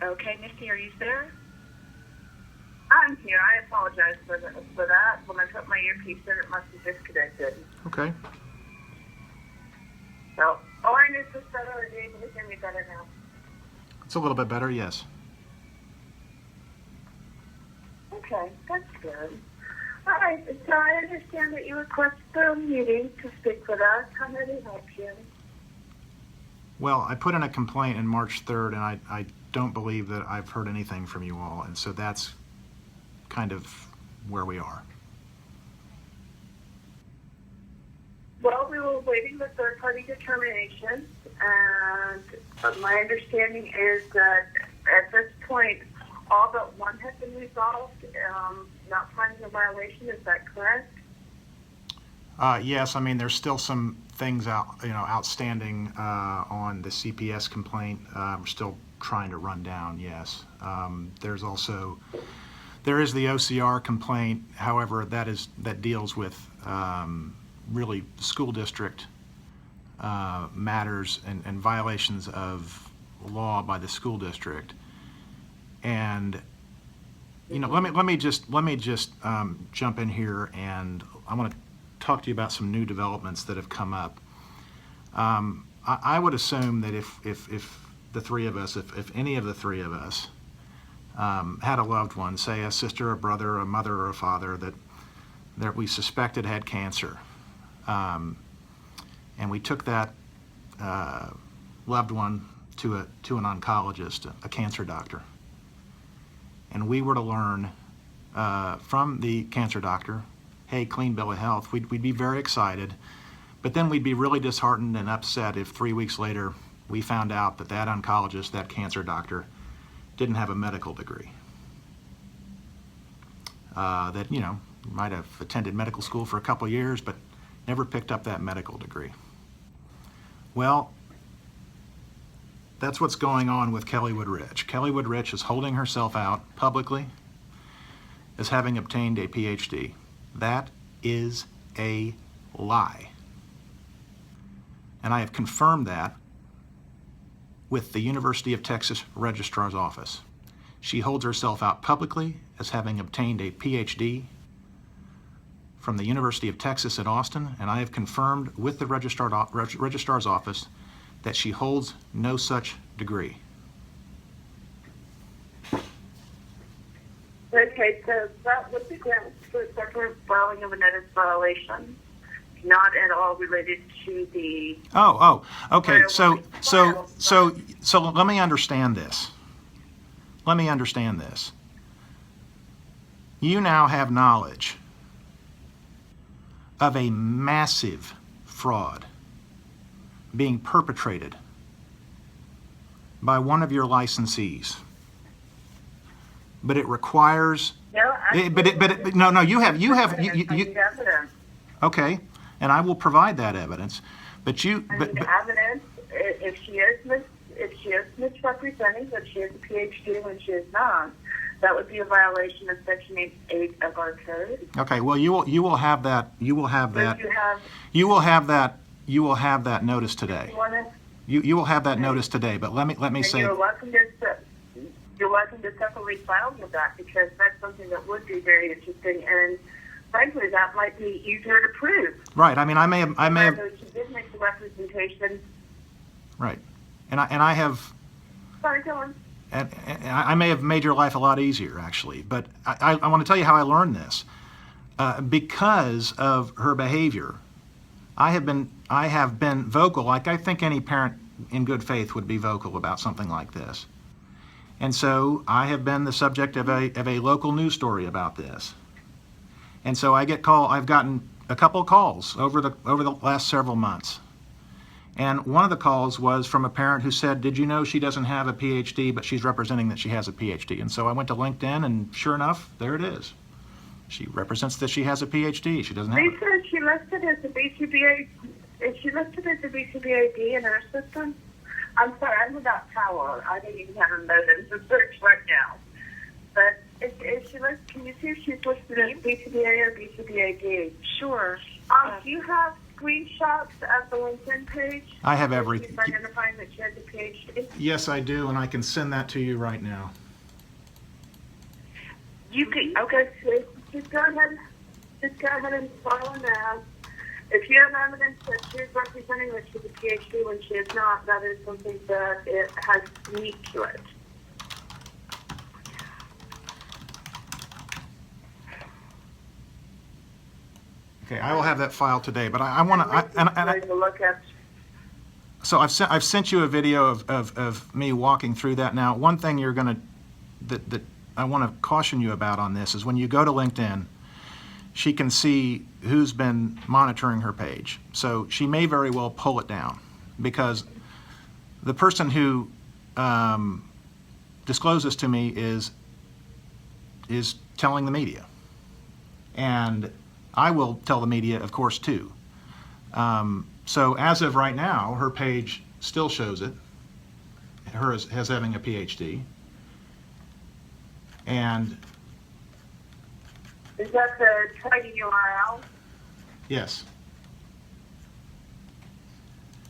Okay, Misty, are you there? I'm here. I apologize for that. When I put my earpiece in, it must have disconnected. Okay. So, Orin, is this better, or are you able to hear me better now? It's a little bit better, yes. Okay, that's good. All right, so I understand that you requested a meeting to speak with us. How may we help you? Well, I put in a complaint on March 3rd, and I don't believe that I've heard anything from you all, and so that's kind of where we are. Well, we were waiting the third-party determination, and my understanding is that at this point, all but one has been resolved, not finding a violation. Is that correct? Yes, I mean there's still some things outstanding on the CPS complaint. We're still trying to run down. Yes, there is the OCR complaint. However, that deals with really school district matters and violations of law by the school district. And let me just jump in here, and I want to talk to you about some new developments that have come up. I would assume that if the three of us, if any of the three of us had a loved one, say a sister, a brother, a mother, or a father that we suspected had cancer, and we took that loved one to an oncologist, a cancer doctor, and we were to learn from the cancer doctor, hey, clean bill of health, we'd be very excited, but then we'd be really disheartened and upset if 3 weeks later we found out that oncologist, that cancer doctor, didn't have a medical degree. That, might have attended medical school for a couple of years, but never picked up that medical degree. Well, that's what's going on with Kelle Wood Rich. Kelle Wood Rich is holding herself out publicly as having obtained a PhD. That is a lie. And I have confirmed that with the University of Texas Registrar's Office. She holds herself out publicly as having obtained a PhD from the University of Texas at Austin, and I have confirmed with the Registrar's Office that she holds no such degree. Okay, so that would be grounds for separate filing of a notice violation, not at all related to the... Okay, so let me understand this. You now have knowledge of a massive fraud being perpetrated by one of your licensees, but it requires. No, you have. I need evidence. Okay, and I will provide that evidence, but I need evidence if she is misrepresenting that she has a PhD when she is not. That would be a violation of Section 8 of our code. Okay, well you will have that. You will have that notice today. You will have that notice today. But let me say. You're welcome to separately file with that, because that's something that would be very interesting, and frankly, that might be easier to prove. Right. I mean, I may have. She did make the representation. Right, and I have. Sorry, go on. And I may have made your life a lot easier, actually. But I want to tell you how I learned this. Because of her behavior, I have been vocal, like I think any parent in good faith would be vocal about something like this. And so I have been the subject of a local news story about this. And so I've gotten a couple of calls over the last several months. And one of the calls was from a parent who said, did you know she doesn't have a PhD, but she's representing that she has a PhD? And so I went to LinkedIn, and sure enough, there it is. She represents that she has a PhD. She doesn't have it. Lisa, is she listed as a BCBA? Is she listed as a BCBA-D in her system? I'm sorry, I'm without power. I don't even have a modem to search right now. But is she listed? Can you see if she's listed as BCBA or BCBA-D? Sure. Do you have screenshots of the LinkedIn page? I have Where everything. she's identifying that she has a PhD? Yes, I do, and I can send that to you right now. You can, okay, so just go ahead and file an ad. If you have evidence that she's representing that she's a PhD when she is not, that is something that it has meat to it. Okay, I will have that file today, but I want to, Look at. so I've sent you a video of me walking through that now. One thing you're going to, that I want to caution you about on this is when you go to LinkedIn, she can see who's been monitoring her page. So she may very well pull it down because the person who discloses to me is telling the media. And I will tell the media, of course, too. So as of right now, her page still shows it, her as having a PhD. And Is that the trading URL? yes.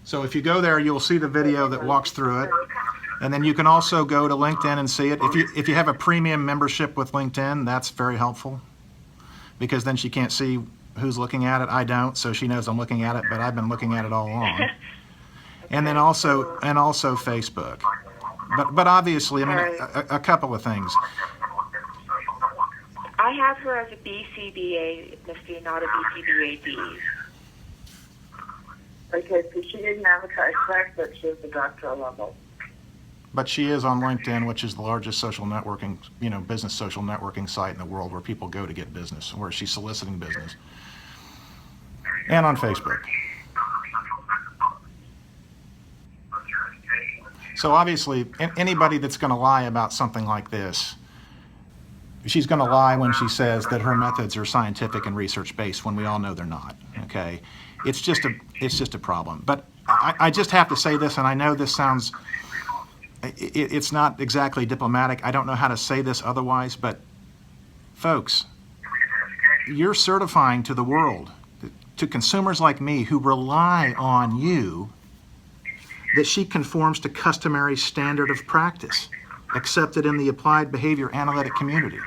So if you go there, you'll see the video that walks through it. And then you can also go to LinkedIn and see it. If you have a premium membership with LinkedIn, that's very helpful because then she can't see who's looking at it. I don't, so she knows I'm looking at it, but I've been looking at it all along. And then also Facebook. But obviously, I mean, a couple of things. I have her as a BCBA, not a BCBA-D. Okay, so she didn't advertise that, but she was a doctoral level. But she is on LinkedIn, which is the largest social networking, business social networking site in the world where people go to get business, where she's soliciting business. And on Facebook. So obviously, anybody that's going to lie about something like this, she's going to lie when she says that her methods are scientific and research-based when we all know they're not, okay? It's just a problem. But I just have to say this, and I know this sounds, it's not exactly diplomatic. I don't know how to say this otherwise, but folks, you're certifying to the world, to consumers like me who rely on you, that she conforms to customary standard of practice accepted in the applied behavior analytic community.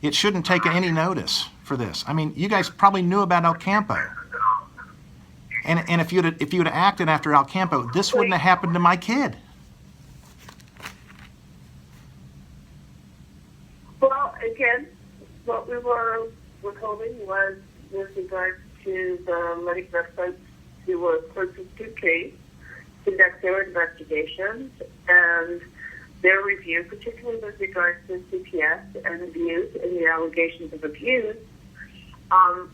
It shouldn't take any notice for this. I mean, you guys probably knew about El Campo. And if you'd have acted after El Campo, this wouldn't have happened to my kid. Well, again, what we were withholding was with regard to the medical experts who were closest to the case, conduct their investigations and their review, particularly with regards to CPS and abuse and the allegations of abuse. I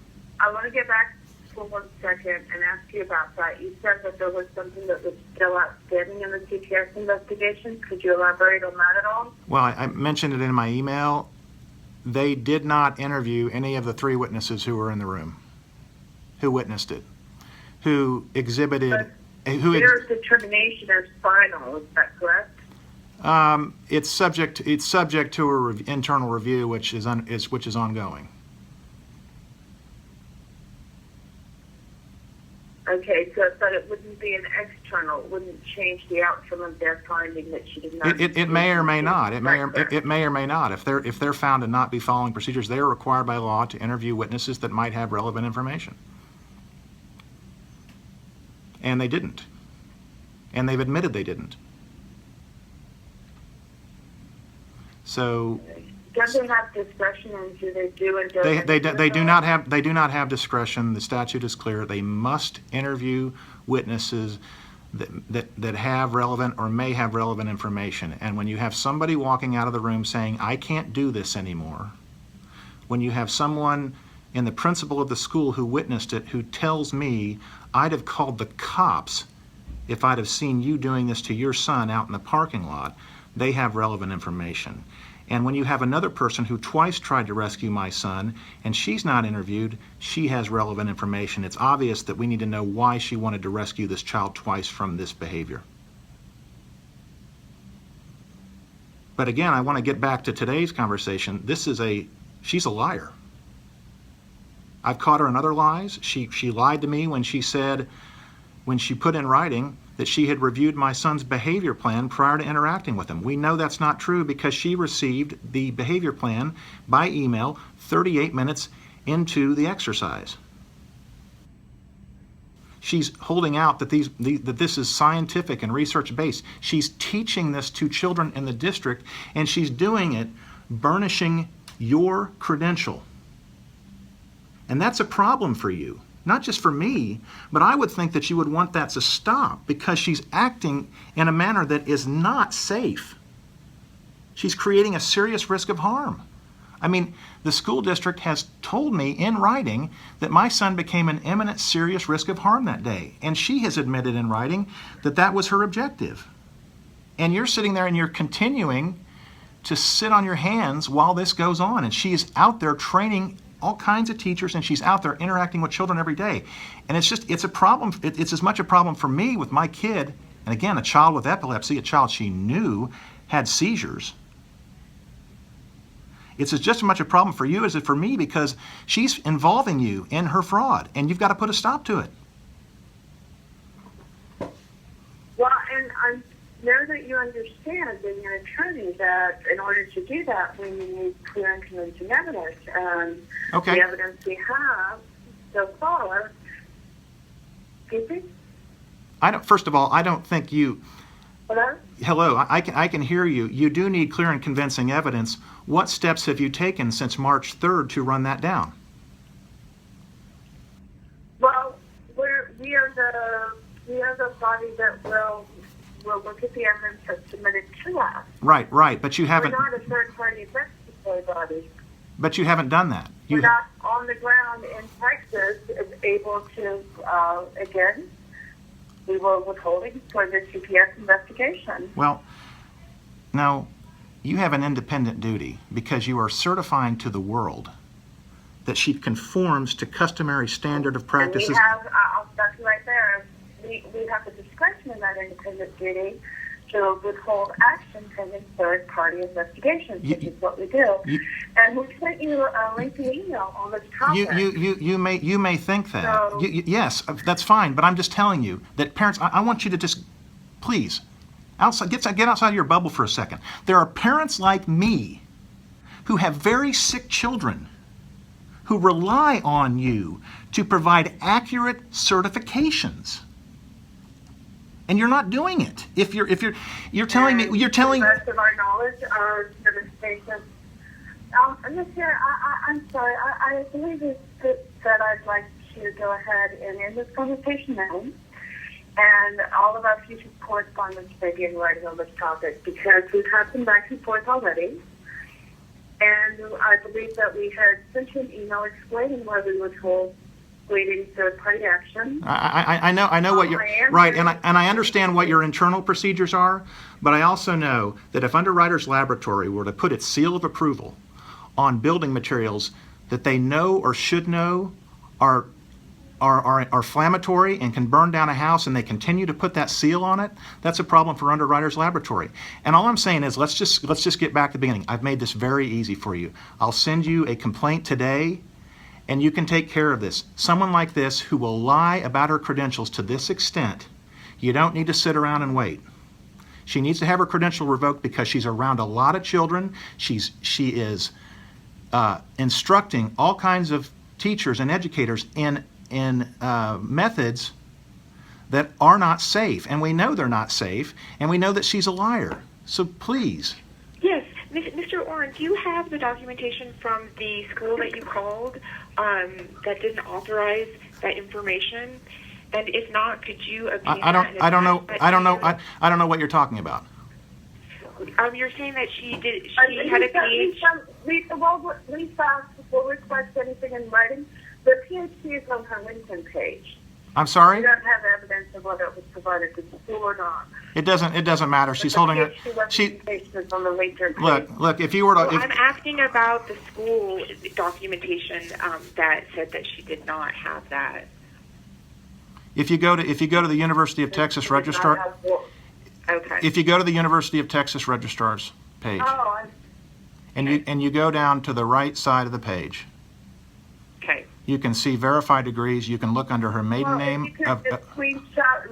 want to get back for 1 second and ask you about that. You said that there was something that was still outstanding in the CPS investigation. Could you elaborate on that at all? Well, I mentioned it in my email. They did not interview any of the 3 witnesses who were in the room, who witnessed it, who exhibited... Their determination is final, is that correct? It's subject to a internal review, which is ongoing. Okay, but it wouldn't be an external. It wouldn't change the outcome of their finding that she did not. It may or may not. It may or may not. If they're found to not be following procedures, they are required by law to interview witnesses that might have relevant information. And they didn't. And they've admitted they didn't. So Don't they have discretion, and do they do and don't? they do not have discretion. The statute is clear. They must interview witnesses that have relevant or may have relevant information. And when you have somebody walking out of the room saying, "I can't do this anymore," when you have someone in the principal of the school who witnessed it who tells me, "I'd have called the cops if I'd have seen you doing this to your son out in the parking lot," they have relevant information. And when you have another person who twice tried to rescue my son and she's not interviewed, she has relevant information. It's obvious that we need to know why she wanted to rescue this child twice from this behavior. But again, I want to get back to today's conversation. She's a liar. I've caught her in other lies. She lied to me when she said, when she put in writing that she had reviewed my son's behavior plan prior to interacting with him. We know that's not true because she received the behavior plan by email 38 minutes into the exercise. She's holding out that that this is scientific and research-based. She's teaching this to children in the district, and she's doing it burnishing your credential. And that's a problem for you. Not just for me, but I would think that you would want that to stop because she's acting in a manner that is not safe. She's creating a serious risk of harm. I mean, the school district has told me in writing that my son became an imminent serious risk of harm that day. And she has admitted in writing that that was her objective. And you're sitting there and you're continuing to sit on your hands while this goes on. And she is out there training all kinds of teachers, and she's out there interacting with children every day. And it's a problem. It's as much a problem for me with my kid, and again, a child with epilepsy, a child she knew had seizures. It's just as much a problem for you as it for me because she's involving you in her fraud, and you've got to put a stop to it. Well, and I know that you understand, being an attorney, that in order to do that, we need clear and convincing evidence. And Okay. the evidence we have so far, excuse me? First of all, I don't think you. Hello? Hello, I can hear you. You do need clear and convincing evidence. What steps have you taken since March 3rd to run that down? Well, we are the body that will look at the evidence that's submitted to us. Right, but you haven't. We're not a third-party investigatory body. But you haven't done that. We're not on the ground in Texas able to, again, we were withholding for the CPS investigation. Well, no, you have an independent duty because you are certifying to the world that she conforms to customary standard of practices. And we have, I'll stop you right there, we have the discretion in that independent duty to withhold action pending third-party investigations, which is what we do. And we sent you a lengthy email on this topic. You may think that. So, Yes, that's fine, but I'm just telling you that parents, I want you to just, please, get outside your bubble for a second. There are parents like me who have very sick children who rely on you to provide accurate certifications. And you're not doing it. If you're telling me, you're telling. To the best of our knowledge, our certification. I'm sorry. I believe that I'd like to go ahead and end this conversation now, and all of our future correspondence may be in writing on this topic because we've had some back and forth already. And I believe that we had sent you an email explaining why we withhold waiting third-party action. I know what you're right, and I understand what your internal procedures are, but I also know that if Underwriters Laboratory were to put its seal of approval on building materials that they know or should know are inflammatory and can burn down a house, and they continue to put that seal on it, that's a problem for Underwriters Laboratory. And all I'm saying is let's just get back to the beginning. I've made this very easy for you. I'll send you a complaint today, and you can take care of this. Someone like this who will lie about her credentials to this extent, you don't need to sit around and wait. She needs to have her credential revoked because she's around a lot of children. She is instructing all kinds of teachers and educators in methods that are not safe, and we know they're not safe, and we know that she's a liar. So please. Yes, Mr. Orrin, do you have the documentation from the school that you called that didn't authorize that information? And if not, could you obtain I don't know what you're talking about. You're saying that she had a PhD. Lisa will request anything in writing. The PhD is on her LinkedIn page. I'm sorry? We don't have evidence of whether it was provided to the school or not. It doesn't matter. She's holding her. She is on the LinkedIn page. Look. If you were to, I'm asking about the school documentation that said that she did not have that. if you go to the University of Texas Registrar, Okay. if you go to the University of Texas Registrar's page, and you go down to the right side of the page. Okay. You can see verified degrees. You can look under her maiden name. If you could just screenshot,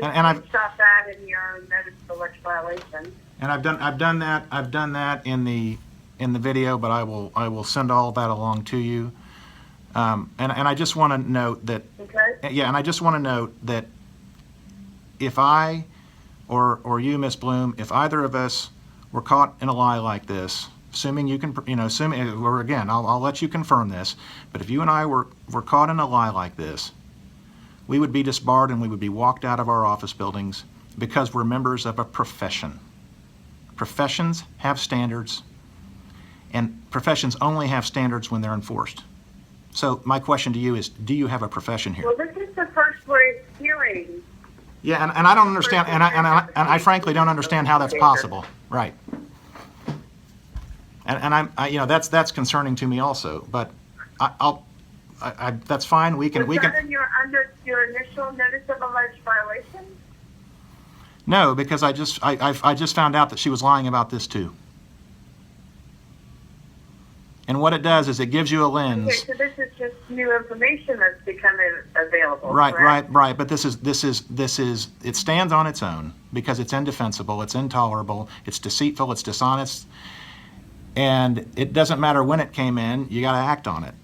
and I've- screenshot that in your notice of alleged violation. And I've done that in the video, but I will send all that along to you. And I just want to note that. Okay. Yeah, and I just want to note that if I or you, Miss Bloom, if either of us were caught in a lie like this, assuming you can, assuming, or again, I'll let you confirm this, but if you and I were caught in a lie like this, we would be disbarred and we would be walked out of our office buildings because we're members of a profession. Professions have standards, and professions only have standards when they're enforced. So my question to you is, do you have a profession here? Well, this is the first we're hearing. Yeah, and I don't understand, and I frankly don't understand how that's possible. Right. And that's concerning to me also. But that's fine. We can. Was that under your initial notice of alleged violation? No, because I just found out that she was lying about this too. And what it does is it gives you a lens. Okay, so this is just new information that's becoming available. Right, correct? right. But this is it stands on its own because it's indefensible, it's intolerable, it's deceitful, it's dishonest, and it doesn't matter when it came in. You got to act on it.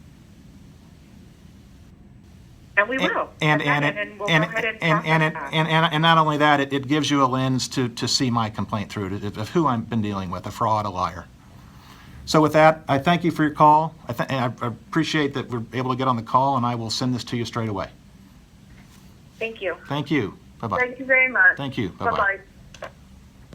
And we will. And we'll go ahead and process that. not only that, it gives you a lens to see my complaint through of who I've been dealing with, a fraud, a liar. So with that, I thank you for your call. I appreciate that we're able to get on the call, and I will send this to you straight away. Thank you. Thank you. Bye-bye. Thank you very much. Thank you. Bye-bye. Bye-bye.